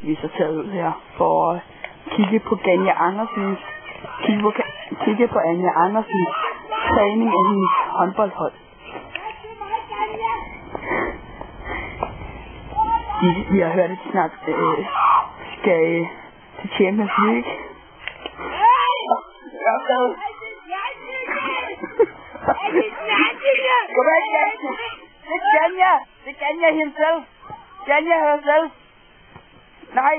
vi så taget ud her for at kigge på Anja Andersens kigge på Anja Andersens træning af hendes håndboldhold. Vi har hørt, at de snart skal til Champions League. Kom væk, Anja! Det er Anja! Det er Anja himself! Anja herself! Nej,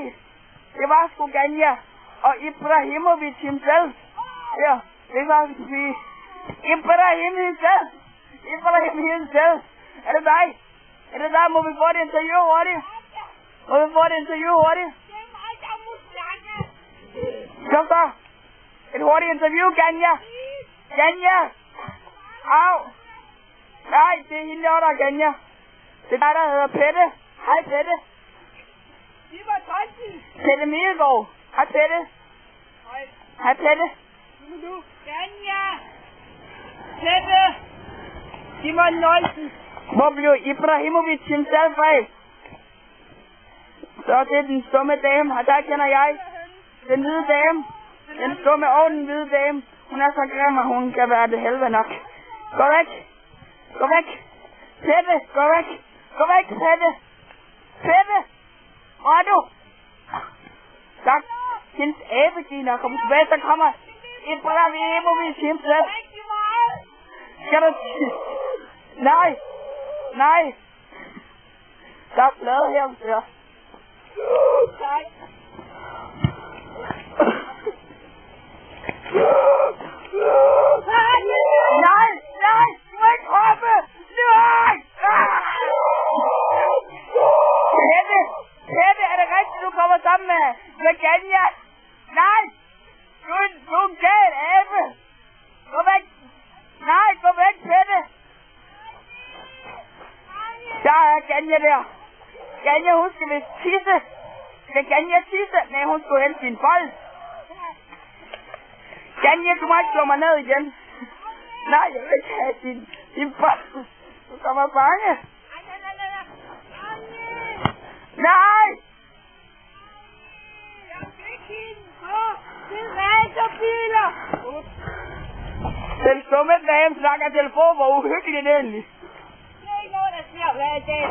det var sgu Anja og Ibrahimovic himself! Ja, det var vi. Ibrahim himself! Ibrahim himself! Er det dig? Er det dig? Må vi få et interview hurtigt? Må vi få et interview hurtigt? Kom så! Et hurtigt interview, Anja! Anja! Au! Nej, det er hende der, Anja. Det er dig, der hedder Pette. Hej, Pette. Pette Mielgaard. Hej, Pette. Hej, Pette. Anja! Pette! Simon Nøjsen. Hvor blev Ibrahimovic himself af? Så det er den stumme dame, og der kender jeg den hvide dame. Den stumme og den hvide dame. Hun er så grim, og hun kan være det helvede nok. Gå væk! Gå væk! Pette! Gå væk! Gå væk, Pette! Pette! Hvor er du? Tak. Hendes abeginer. Kom tilbage, der kommer Ibrahimovic himself. Skal du... Nej! Nej! Der er blade her, ja. Nej. Nej! Nej! Du må ikke hoppe! Nej! Pette! Pette, er det rigtigt, du kommer sammen med Anja? Nej! Du er en gal abe! Gå væk! Nej, gå væk, Pette! Der er Anja der. Anja, hun skal vist tisse. Skal Anja tisse? Nej, hun skulle hente sin bold. Anja, du må ikke slå mig ned igen. Nej, jeg vil ikke have din bold. Du kommer bange. Nej! Jeg fik hende på til racerbiler. Den stumme dame snakker telefon, hvor uhyggeligt endelig. Det er ikke noget, der sker hver dag.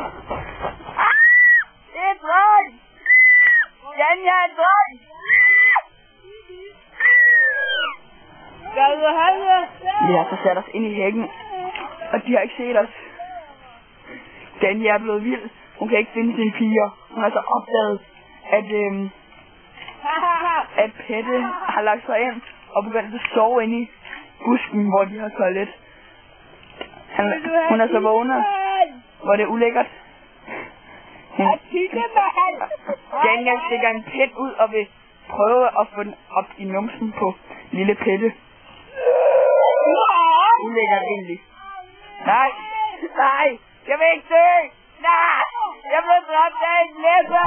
Det er drøg! Anja er drøg! Vi har så sat os ind i hækken, og de har ikke set os. Anja er blevet vild. Hun kan ikke finde sine piger. Hun har så opdaget, at Pette har lagt sig ind og begyndt at sove inde i busken, hvor de har toilet. Hun er så vågnet, hvor det er ulækkert. Anja stikker en pind ud og vil prøve at få den op i numsen på lille Pette. Ulækkert egentlig. Nej, nej, jeg vil ikke dø. Nej, jeg blev dræbt af en læser.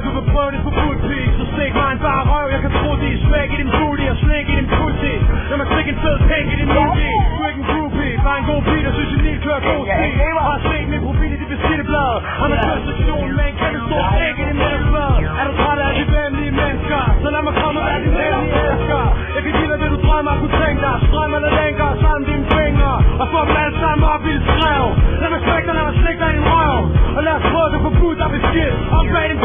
Du kan prøve det på fuldtid, så stik mig en bare røv. Jeg kan tro det er smæk i din booty og slik i din pussy. Lad mig stikke en fed pink i din movie. Du er ikke en groupie, bare en god beat, der synes jeg lige kører god stil. Har set min profil i de beskidte blad. Han har kørt stationen med en kæmpe stor stik i din midterflade. Er du træt af de venlige mennesker, så lad mig komme og være din venlige elsker. Jeg kan give dig det du drømmer og kunne tænke dig. Strøm eller længere sammen dine fingre og få dem alle sammen op i dit skrev. Lad mig smække dig, lad mig slikke dig i din røv. Og lad os prøve det forbudt og beskidt. Om bag din